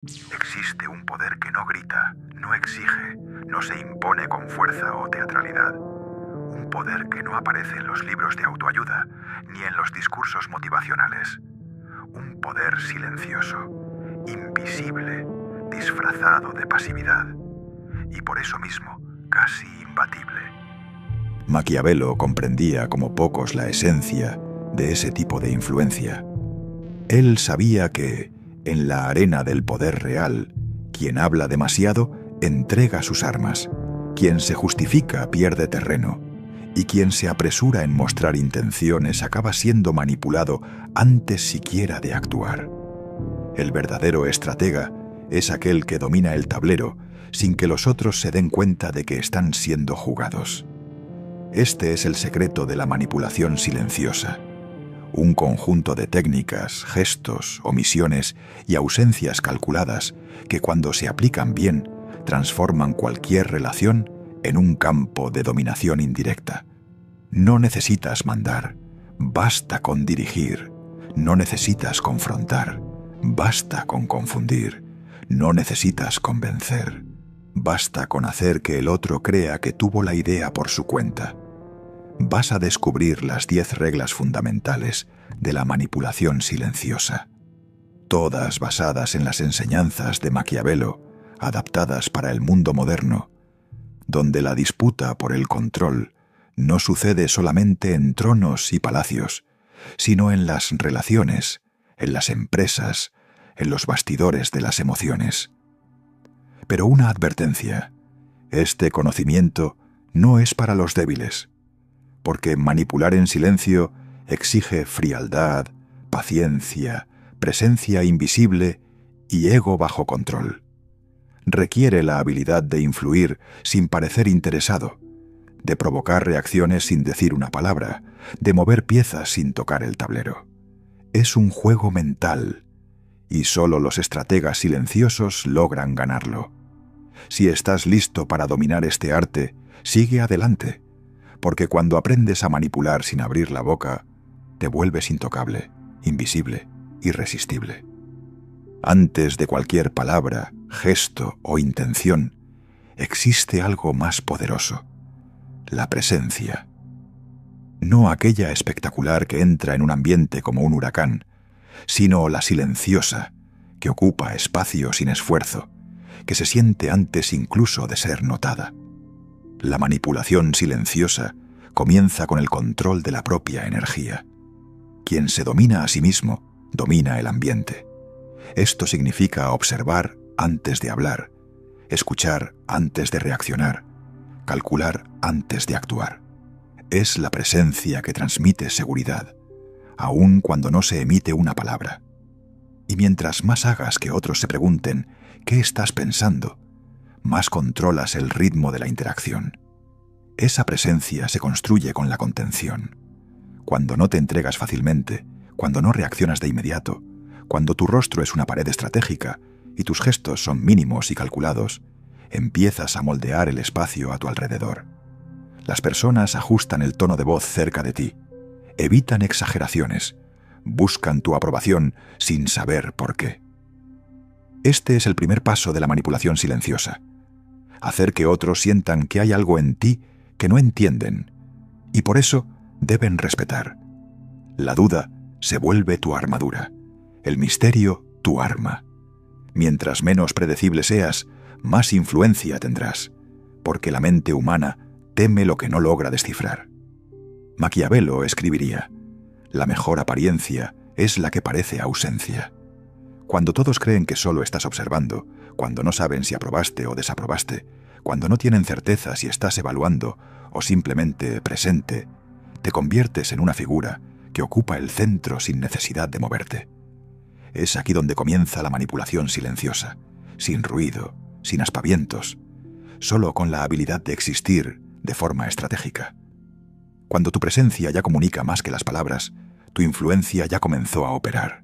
Existe un poder que no grita, no exige, no se impone con fuerza o teatralidad. Un poder que no aparece en los libros de autoayuda ni en los discursos motivacionales. Un poder silencioso, invisible, disfrazado de pasividad. Y por eso mismo, casi imbatible. Maquiavelo comprendía como pocos la esencia de ese tipo de influencia. Él sabía que, en la arena del poder real, quien habla demasiado entrega sus armas, quien se justifica pierde terreno, y quien se apresura en mostrar intenciones acaba siendo manipulado antes siquiera de actuar. El verdadero estratega es aquel que domina el tablero sin que los otros se den cuenta de que están siendo jugados. Este es el secreto de la manipulación silenciosa. Un conjunto de técnicas, gestos, omisiones y ausencias calculadas que cuando se aplican bien transforman cualquier relación en un campo de dominación indirecta. No necesitas mandar, basta con dirigir. No necesitas confrontar, basta con confundir. No necesitas convencer, basta con hacer que el otro crea que tuvo la idea por su cuenta. Vas a descubrir las 10 reglas fundamentales de la manipulación silenciosa, todas basadas en las enseñanzas de Maquiavelo, adaptadas para el mundo moderno, donde la disputa por el control no sucede solamente en tronos y palacios, sino en las relaciones, en las empresas, en los bastidores de las emociones. Pero una advertencia: este conocimiento no es para los débiles, porque manipular en silencio exige frialdad, paciencia, presencia invisible y ego bajo control. Requiere la habilidad de influir sin parecer interesado, de provocar reacciones sin decir una palabra, de mover piezas sin tocar el tablero. Es un juego mental, y solo los estrategas silenciosos logran ganarlo. Si estás listo para dominar este arte, sigue adelante, porque cuando aprendes a manipular sin abrir la boca, te vuelves intocable, invisible, irresistible. Antes de cualquier palabra, gesto o intención, existe algo más poderoso: la presencia. No aquella espectacular que entra en un ambiente como un huracán, sino la silenciosa, que ocupa espacio sin esfuerzo, que se siente antes incluso de ser notada. La manipulación silenciosa comienza con el control de la propia energía. Quien se domina a sí mismo, domina el ambiente. Esto significa observar antes de hablar, escuchar antes de reaccionar, calcular antes de actuar. Es la presencia que transmite seguridad, aun cuando no se emite una palabra. Y mientras más hagas que otros se pregunten ¿qué estás pensando?, más controlas el ritmo de la interacción. Esa presencia se construye con la contención. Cuando no te entregas fácilmente, cuando no reaccionas de inmediato, cuando tu rostro es una pared estratégica y tus gestos son mínimos y calculados, empiezas a moldear el espacio a tu alrededor. Las personas ajustan el tono de voz cerca de ti, evitan exageraciones, buscan tu aprobación sin saber por qué. Este es el primer paso de la manipulación silenciosa: hacer que otros sientan que hay algo en ti que no entienden, y por eso deben respetar. La duda se vuelve tu armadura, el misterio tu arma. Mientras menos predecible seas, más influencia tendrás, porque la mente humana teme lo que no logra descifrar. Maquiavelo escribiría: la mejor apariencia es la que parece ausencia. Cuando todos creen que solo estás observando, cuando no saben si aprobaste o desaprobaste, cuando no tienen certeza si estás evaluando o simplemente presente, te conviertes en una figura que ocupa el centro sin necesidad de moverte. Es aquí donde comienza la manipulación silenciosa, sin ruido, sin aspavientos, solo con la habilidad de existir de forma estratégica. Cuando tu presencia ya comunica más que las palabras, tu influencia ya comenzó a operar.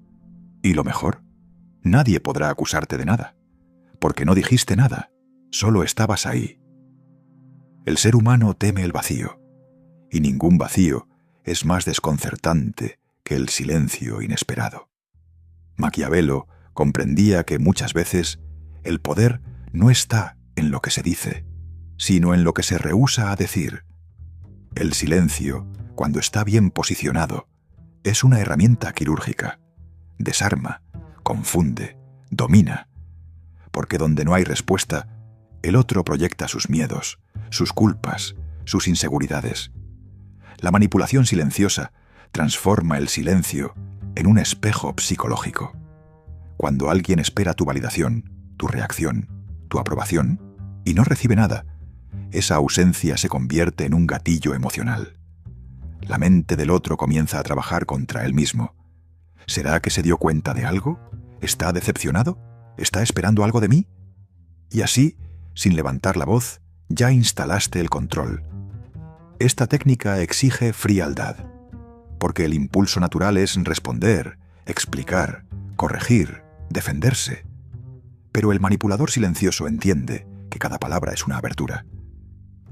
¿Y lo mejor? Nadie podrá acusarte de nada, porque no dijiste nada, solo estabas ahí. El ser humano teme el vacío, y ningún vacío es más desconcertante que el silencio inesperado. Maquiavelo comprendía que muchas veces el poder no está en lo que se dice, sino en lo que se rehúsa a decir. El silencio, cuando está bien posicionado, es una herramienta quirúrgica. Desarma, confunde, domina. Porque donde no hay respuesta, el otro proyecta sus miedos, sus culpas, sus inseguridades. La manipulación silenciosa transforma el silencio en un espejo psicológico. Cuando alguien espera tu validación, tu reacción, tu aprobación, y no recibe nada, esa ausencia se convierte en un gatillo emocional. La mente del otro comienza a trabajar contra él mismo. ¿Será que se dio cuenta de algo? ¿Está decepcionado? ¿Está esperando algo de mí? Y así, sin levantar la voz, ya instalaste el control. Esta técnica exige frialdad, porque el impulso natural es responder, explicar, corregir, defenderse. Pero el manipulador silencioso entiende que cada palabra es una abertura.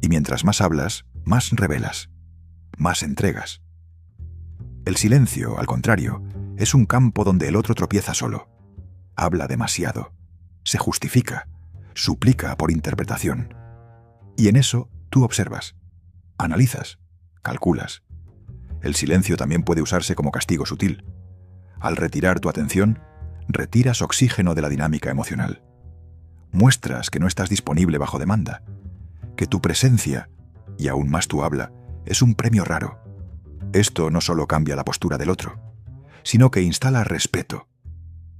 Y mientras más hablas, más revelas, más entregas. El silencio, al contrario, es un campo donde el otro tropieza solo. Habla demasiado, se justifica, suplica por interpretación. Y en eso tú observas, analizas, calculas. El silencio también puede usarse como castigo sutil. Al retirar tu atención, retiras oxígeno de la dinámica emocional. Muestras que no estás disponible bajo demanda, que tu presencia, y aún más tu habla, es un premio raro. Esto no solo cambia la postura del otro, sino que instala respeto.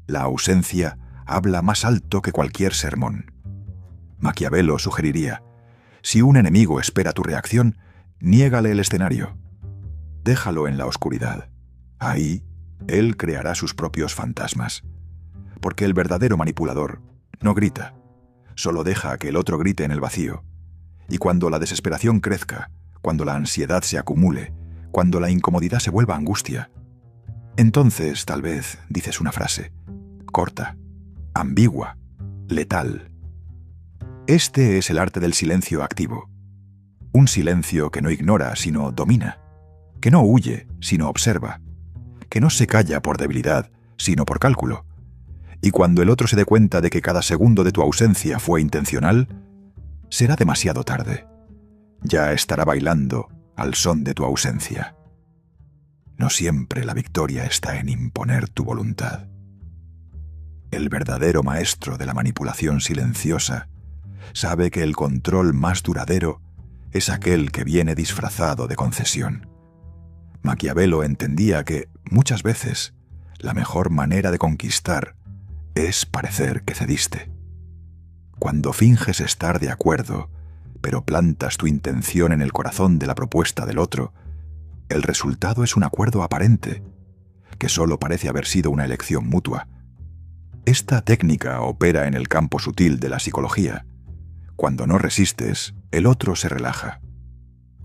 La ausencia habla más alto que cualquier sermón. Maquiavelo sugeriría: si un enemigo espera tu reacción, niégale el escenario. Déjalo en la oscuridad. Ahí, él creará sus propios fantasmas. Porque el verdadero manipulador no grita, solo deja que el otro grite en el vacío. Y cuando la desesperación crezca, cuando la ansiedad se acumule, cuando la incomodidad se vuelva angustia, entonces tal vez dices una frase corta, ambigua, letal. Este es el arte del silencio activo. Un silencio que no ignora, sino domina, que no huye, sino observa, que no se calla por debilidad, sino por cálculo. Y cuando el otro se dé cuenta de que cada segundo de tu ausencia fue intencional, será demasiado tarde. Ya estará bailando al son de tu ausencia. No siempre la victoria está en imponer tu voluntad. El verdadero maestro de la manipulación silenciosa sabe que el control más duradero es aquel que viene disfrazado de concesión. Maquiavelo entendía que, muchas veces, la mejor manera de conquistar es parecer que cediste. Cuando finges estar de acuerdo, pero plantas tu intención en el corazón de la propuesta del otro, el resultado es un acuerdo aparente, que solo parece haber sido una elección mutua. Esta técnica opera en el campo sutil de la psicología. Cuando no resistes, el otro se relaja.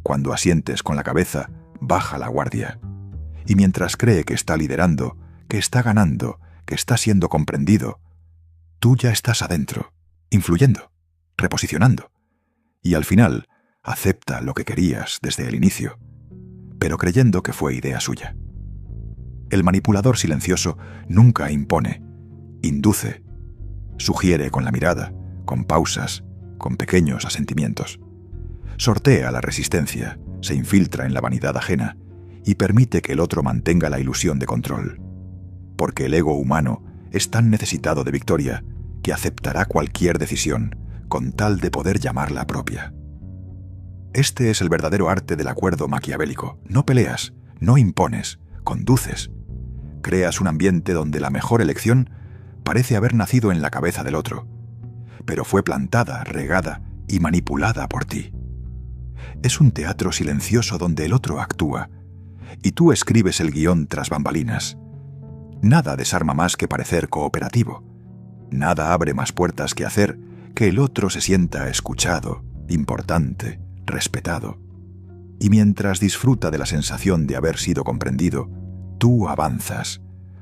Cuando asientes con la cabeza, baja la guardia. Y mientras cree que está liderando, que está ganando, que está siendo comprendido, tú ya estás adentro, influyendo, reposicionando. Y al final, acepta lo que querías desde el inicio, pero creyendo que fue idea suya. El manipulador silencioso nunca impone, induce, sugiere con la mirada, con pausas, con pequeños asentimientos. Sortea la resistencia, se infiltra en la vanidad ajena y permite que el otro mantenga la ilusión de control. Porque el ego humano es tan necesitado de victoria que aceptará cualquier decisión con tal de poder llamarla propia. Este es el verdadero arte del acuerdo maquiavélico. No peleas, no impones, conduces. Creas un ambiente donde la mejor elección parece haber nacido en la cabeza del otro, pero fue plantada, regada y manipulada por ti. Es un teatro silencioso donde el otro actúa, y tú escribes el guión tras bambalinas. Nada desarma más que parecer cooperativo. Nada abre más puertas que hacer que el otro se sienta escuchado, importante, respetado. Y mientras disfruta de la sensación de haber sido comprendido, tú avanzas,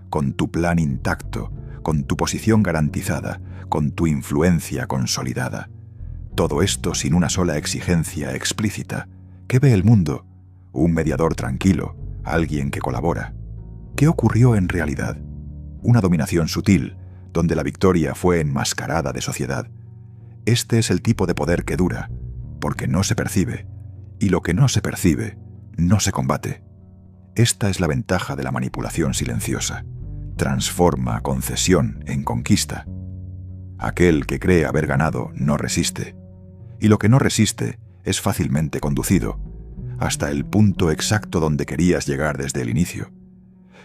con tu plan intacto, con tu posición garantizada, con tu influencia consolidada. Todo esto sin una sola exigencia explícita. ¿Qué ve el mundo? Un mediador tranquilo, alguien que colabora. ¿Qué ocurrió en realidad? Una dominación sutil, donde la victoria fue enmascarada de sociedad. Este es el tipo de poder que dura, porque no se percibe, y lo que no se percibe, no se combate. Esta es la ventaja de la manipulación silenciosa. Transforma concesión en conquista. Aquel que cree haber ganado no resiste, y lo que no resiste es fácilmente conducido, hasta el punto exacto donde querías llegar desde el inicio.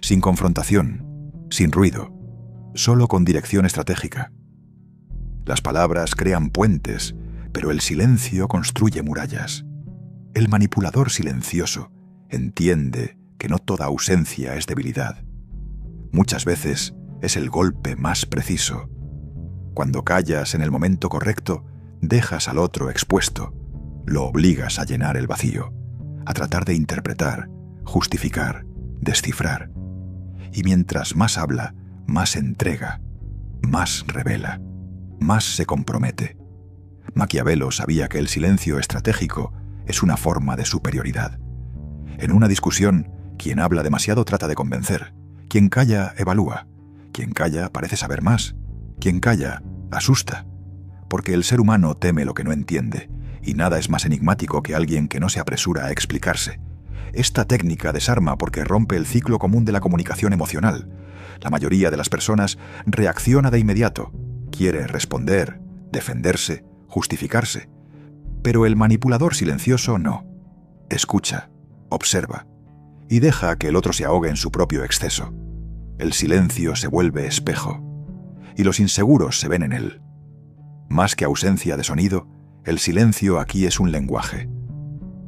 Sin confrontación, sin ruido, solo con dirección estratégica. Las palabras crean puentes, pero el silencio construye murallas. El manipulador silencioso entiende que no toda ausencia es debilidad. Muchas veces es el golpe más preciso. Cuando callas en el momento correcto, dejas al otro expuesto, lo obligas a llenar el vacío, a tratar de interpretar, justificar, descifrar. Y mientras más habla, más entrega, más revela, más se compromete. Maquiavelo sabía que el silencio estratégico es una forma de superioridad. En una discusión, quien habla demasiado trata de convencer. Quien calla, evalúa. Quien calla parece saber más. Quien calla, asusta. Porque el ser humano teme lo que no entiende, y nada es más enigmático que alguien que no se apresura a explicarse. Esta técnica desarma porque rompe el ciclo común de la comunicación emocional. La mayoría de las personas reacciona de inmediato. Quiere responder, defenderse, justificarse. Pero el manipulador silencioso no. Escucha, observa, y deja que el otro se ahogue en su propio exceso. El silencio se vuelve espejo, y los inseguros se ven en él. Más que ausencia de sonido, el silencio aquí es un lenguaje,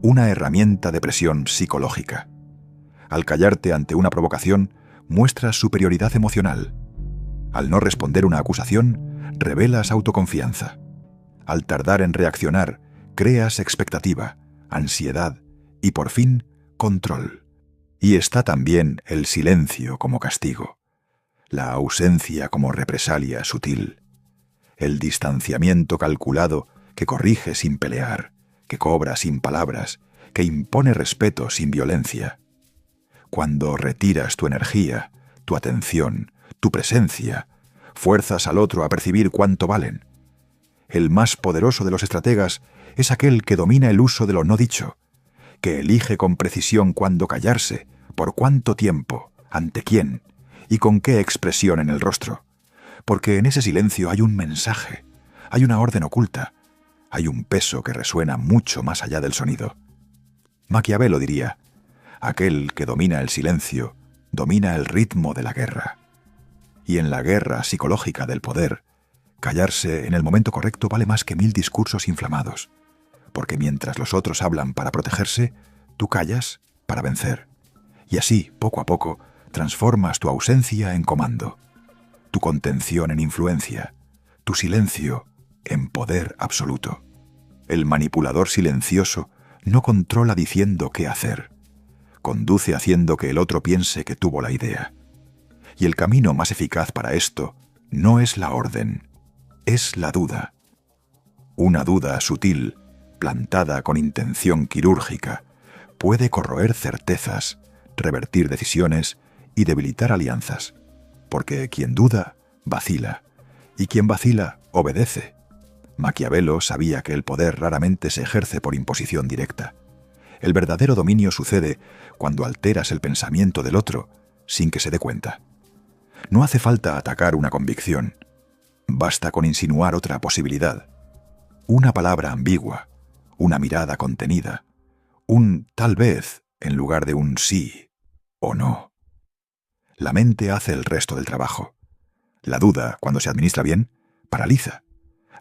una herramienta de presión psicológica. Al callarte ante una provocación, muestras superioridad emocional. Al no responder una acusación, revelas autoconfianza. Al tardar en reaccionar, creas expectativa, ansiedad y, por fin, control. Y está también el silencio como castigo, la ausencia como represalia sutil, el distanciamiento calculado que corrige sin pelear, que cobra sin palabras, que impone respeto sin violencia. Cuando retiras tu energía, tu atención, tu presencia, fuerzas al otro a percibir cuánto valen. El más poderoso de los estrategas es aquel que domina el uso de lo no dicho, que elige con precisión cuándo callarse, por cuánto tiempo, ante quién y con qué expresión en el rostro. Porque en ese silencio hay un mensaje, hay una orden oculta, hay un peso que resuena mucho más allá del sonido. Maquiavelo diría: aquel que domina el silencio, domina el ritmo de la guerra. Y en la guerra psicológica del poder, callarse en el momento correcto vale más que 1000 discursos inflamados, porque mientras los otros hablan para protegerse, tú callas para vencer. Y así, poco a poco, transformas tu ausencia en comando, tu contención en influencia, tu silencio en poder absoluto. El manipulador silencioso no controla diciendo qué hacer, conduce haciendo que el otro piense que tuvo la idea. Y el camino más eficaz para esto no es la orden, es la duda. Una duda sutil, plantada con intención quirúrgica, puede corroer certezas, revertir decisiones y debilitar alianzas, porque quien duda, vacila, y quien vacila, obedece. Maquiavelo sabía que el poder raramente se ejerce por imposición directa. El verdadero dominio sucede cuando alteras el pensamiento del otro sin que se dé cuenta. No hace falta atacar una convicción, basta con insinuar otra posibilidad. Una palabra ambigua, una mirada contenida, un tal vez en lugar de un sí o no. La mente hace el resto del trabajo. La duda, cuando se administra bien, paraliza.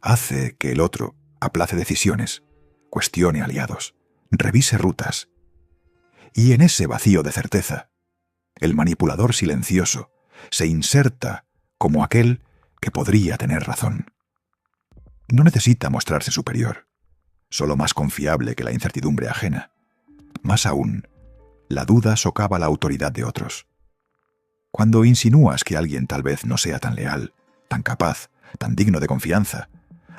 Hace que el otro aplace decisiones, cuestione aliados, revise rutas. Y en ese vacío de certeza, el manipulador silencioso se inserta como aquel que podría tener razón. No necesita mostrarse superior, solo más confiable que la incertidumbre ajena. Más aún, la duda socava la autoridad de otros. Cuando insinúas que alguien tal vez no sea tan leal, tan capaz, tan digno de confianza,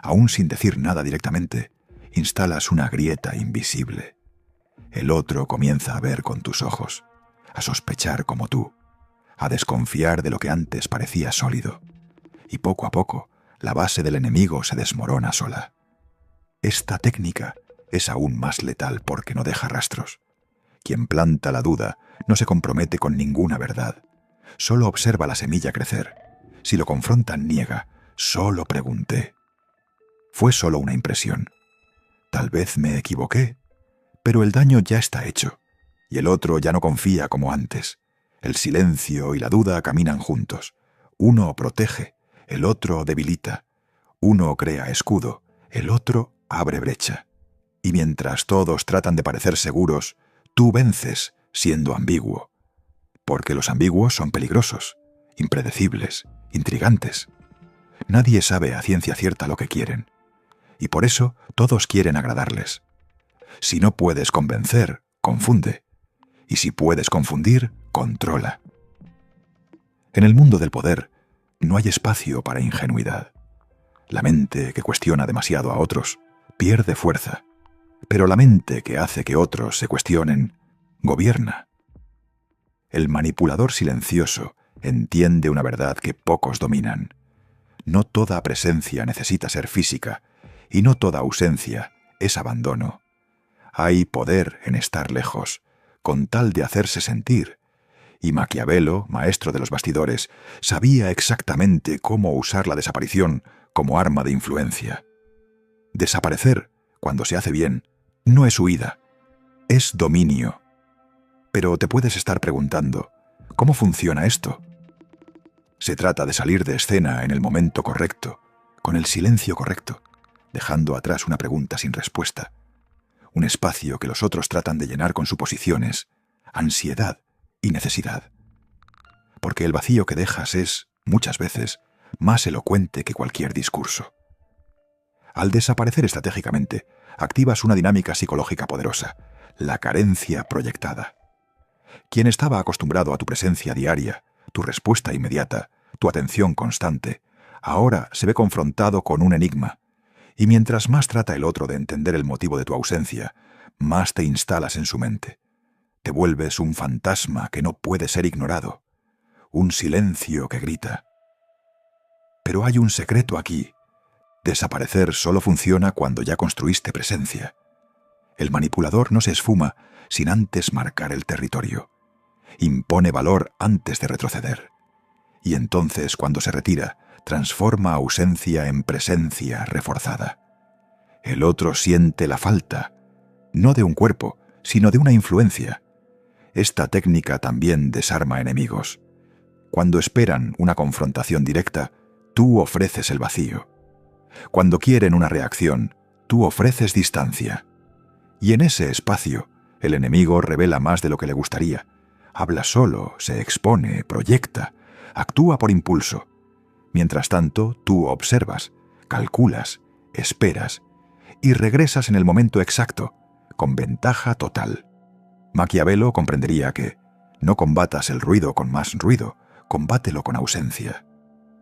aún sin decir nada directamente, instalas una grieta invisible. El otro comienza a ver con tus ojos, a sospechar como tú, a desconfiar de lo que antes parecía sólido. y poco a poco la base del enemigo se desmorona sola. Esta técnica es aún más letal porque no deja rastros. Quien planta la duda no se compromete con ninguna verdad. Solo observa la semilla crecer. Si lo confrontan, niega. Solo pregunté. Fue solo una impresión. Tal vez me equivoqué, pero el daño ya está hecho, y el otro ya no confía como antes. El silencio y la duda caminan juntos. Uno protege, el otro debilita. Uno crea escudo, el otro abre brecha. Y mientras todos tratan de parecer seguros, tú vences siendo ambiguo. Porque los ambiguos son peligrosos, impredecibles, intrigantes. Nadie sabe a ciencia cierta lo que quieren. Y por eso todos quieren agradarles. Si no puedes convencer, confunde. Y si puedes confundir, controla. En el mundo del poder no hay espacio para ingenuidad. La mente que cuestiona demasiado a otros pierde fuerza, pero la mente que hace que otros se cuestionen gobierna. El manipulador silencioso entiende una verdad que pocos dominan. No toda presencia necesita ser física, y no toda ausencia es abandono. Hay poder en estar lejos, con tal de hacerse sentir, y Maquiavelo, maestro de los bastidores, sabía exactamente cómo usar la desaparición como arma de influencia. Desaparecer, cuando se hace bien, no es huida, es dominio. Pero te puedes estar preguntando, ¿cómo funciona esto? Se trata de salir de escena en el momento correcto, con el silencio correcto, dejando atrás una pregunta sin respuesta, un espacio que los otros tratan de llenar con suposiciones, ansiedad y necesidad. Porque el vacío que dejas es, muchas veces, más elocuente que cualquier discurso. Al desaparecer estratégicamente, activas una dinámica psicológica poderosa, la carencia proyectada. Quien estaba acostumbrado a tu presencia diaria, tu respuesta inmediata, tu atención constante, ahora se ve confrontado con un enigma, y mientras más trata el otro de entender el motivo de tu ausencia, más te instalas en su mente. Te vuelves un fantasma que no puede ser ignorado, un silencio que grita. Pero hay un secreto aquí. Desaparecer solo funciona cuando ya construiste presencia. El manipulador no se esfuma sin antes marcar el territorio. Impone valor antes de retroceder. Y entonces, cuando se retira, transforma ausencia en presencia reforzada. El otro siente la falta, no de un cuerpo, sino de una influencia. Esta técnica también desarma enemigos. Cuando esperan una confrontación directa, tú ofreces el vacío. Cuando quieren una reacción, tú ofreces distancia. Y en ese espacio, el enemigo revela más de lo que le gustaría. Habla solo, se expone, proyecta, actúa por impulso. Mientras tanto, tú observas, calculas, esperas y regresas en el momento exacto, con ventaja total. Maquiavelo comprendería que no combatas el ruido con más ruido, combátelo con ausencia.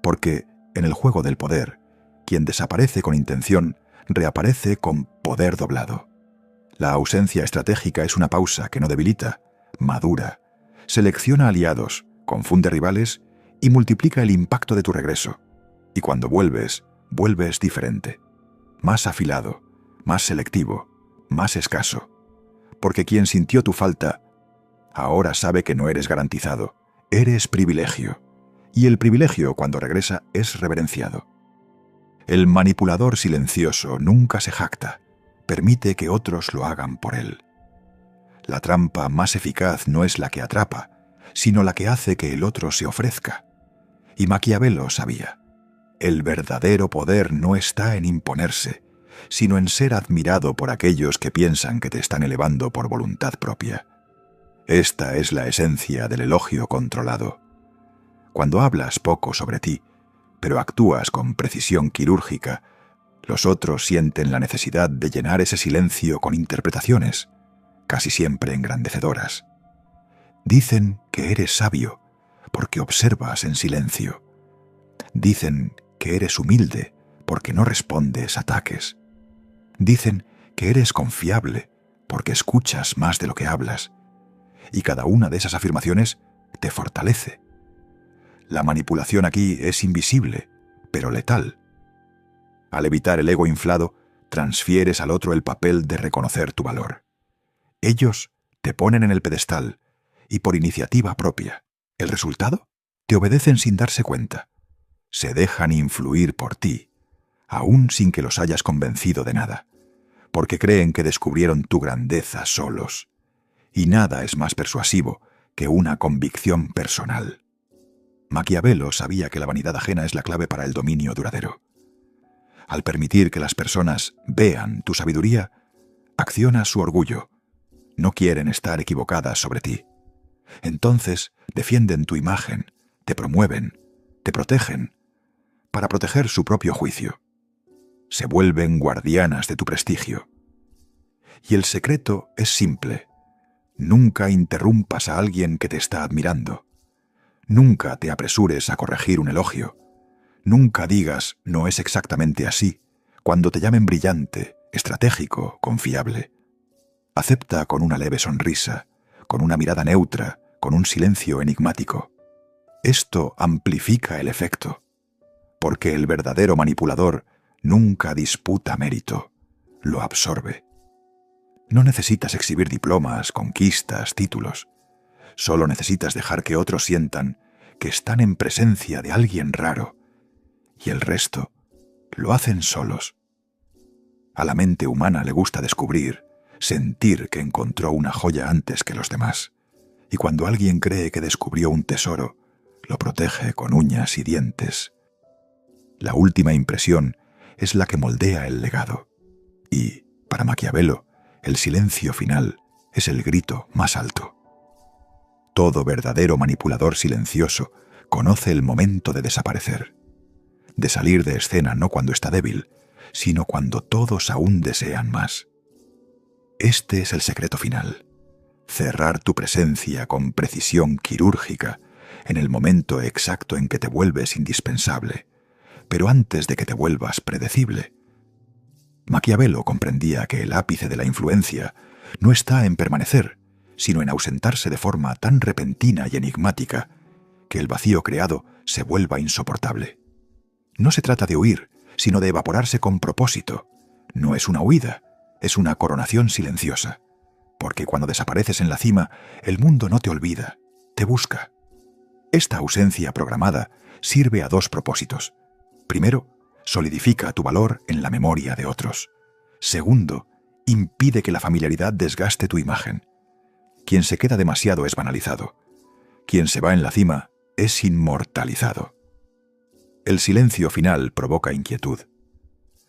Porque, en el juego del poder, quien desaparece con intención, reaparece con poder doblado. La ausencia estratégica es una pausa que no debilita, madura, selecciona aliados, confunde rivales y multiplica el impacto de tu regreso. Y cuando vuelves, vuelves diferente, más afilado, más selectivo, más escaso. Porque quien sintió tu falta, ahora sabe que no eres garantizado, eres privilegio. Y el privilegio, cuando regresa, es reverenciado. El manipulador silencioso nunca se jacta, permite que otros lo hagan por él. La trampa más eficaz no es la que atrapa, sino la que hace que el otro se ofrezca. Y Maquiavelo sabía, el verdadero poder no está en imponerse, sino en ser admirado por aquellos que piensan que te están elevando por voluntad propia. Esta es la esencia del elogio controlado. Cuando hablas poco sobre ti, pero actúas con precisión quirúrgica, los otros sienten la necesidad de llenar ese silencio con interpretaciones, casi siempre engrandecedoras. Dicen que eres sabio porque observas en silencio. Dicen que eres humilde porque no respondes ataques. Dicen que eres confiable porque escuchas más de lo que hablas. Y cada una de esas afirmaciones te fortalece. La manipulación aquí es invisible, pero letal. Al evitar el ego inflado, transfieres al otro el papel de reconocer tu valor. Ellos te ponen en el pedestal y por iniciativa propia. ¿El resultado? Te obedecen sin darse cuenta. Se dejan influir por ti, aún sin que los hayas convencido de nada, porque creen que descubrieron tu grandeza solos. Y nada es más persuasivo que una convicción personal. Maquiavelo sabía que la vanidad ajena es la clave para el dominio duradero. Al permitir que las personas vean tu sabiduría, accionas su orgullo. No quieren estar equivocadas sobre ti. Entonces defienden tu imagen, te promueven, te protegen, para proteger su propio juicio. Se vuelven guardianas de tu prestigio. Y el secreto es simple. Nunca interrumpas a alguien que te está admirando. Nunca te apresures a corregir un elogio. Nunca digas «no es exactamente así» cuando te llamen brillante, estratégico, confiable. Acepta con una leve sonrisa, con una mirada neutra, con un silencio enigmático. Esto amplifica el efecto, porque el verdadero manipulador nunca disputa mérito, lo absorbe. No necesitas exhibir diplomas, conquistas, títulos. Solo necesitas dejar que otros sientan que están en presencia de alguien raro, y el resto lo hacen solos. A la mente humana le gusta descubrir, sentir que encontró una joya antes que los demás, y cuando alguien cree que descubrió un tesoro, lo protege con uñas y dientes. La última impresión es la que moldea el legado, y, para Maquiavelo, el silencio final es el grito más alto. Todo verdadero manipulador silencioso conoce el momento de desaparecer, de salir de escena no cuando está débil, sino cuando todos aún desean más. Este es el secreto final: cerrar tu presencia con precisión quirúrgica en el momento exacto en que te vuelves indispensable, pero antes de que te vuelvas predecible. Maquiavelo comprendía que el ápice de la influencia no está en permanecer, sino en ausentarse de forma tan repentina y enigmática que el vacío creado se vuelva insoportable. No se trata de huir, sino de evaporarse con propósito. No es una huida, es una coronación silenciosa, porque cuando desapareces en la cima, el mundo no te olvida, te busca. Esta ausencia programada sirve a dos propósitos. Primero, solidifica tu valor en la memoria de otros. Segundo, impide que la familiaridad desgaste tu imagen. Quien se queda demasiado es banalizado. Quien se va en la cima es inmortalizado. El silencio final provoca inquietud.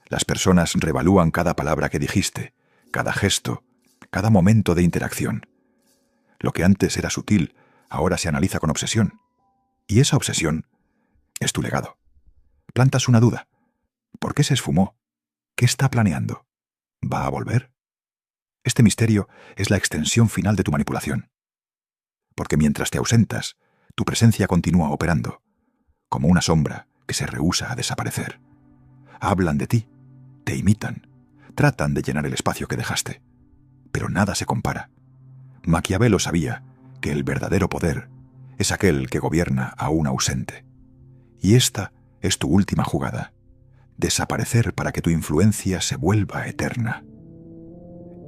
Las personas revalúan cada palabra que dijiste, cada gesto, cada momento de interacción. Lo que antes era sutil, ahora se analiza con obsesión. Y esa obsesión es tu legado. Plantas una duda. ¿Por qué se esfumó? ¿Qué está planeando? ¿Va a volver? Este misterio es la extensión final de tu manipulación. Porque mientras te ausentas, tu presencia continúa operando, como una sombra que se rehúsa a desaparecer. Hablan de ti, te imitan, tratan de llenar el espacio que dejaste, pero nada se compara. Maquiavelo sabía que el verdadero poder es aquel que gobierna a un ausente. Y esta es tu última jugada: desaparecer para que tu influencia se vuelva eterna.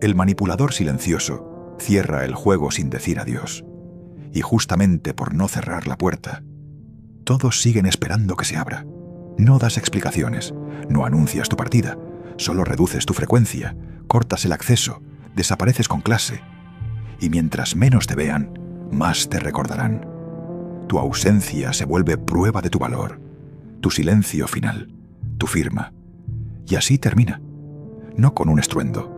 El manipulador silencioso cierra el juego sin decir adiós, y justamente por no cerrar la puerta, todos siguen esperando que se abra. No das explicaciones, no anuncias tu partida, solo reduces tu frecuencia, cortas el acceso, desapareces con clase, y mientras menos te vean, más te recordarán. Tu ausencia se vuelve prueba de tu valor, tu silencio final, tu firma. Y así termina, no con un estruendo,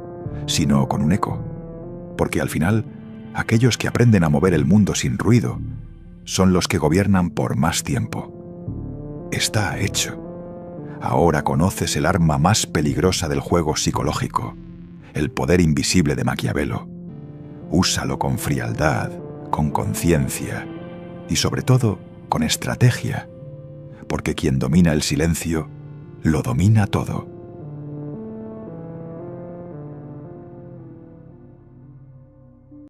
sino con un eco, porque al final, aquellos que aprenden a mover el mundo sin ruido son los que gobiernan por más tiempo. Está hecho. Ahora conoces el arma más peligrosa del juego psicológico, el poder invisible de Maquiavelo. Úsalo con frialdad, con conciencia y sobre todo con estrategia, porque quien domina el silencio lo domina todo.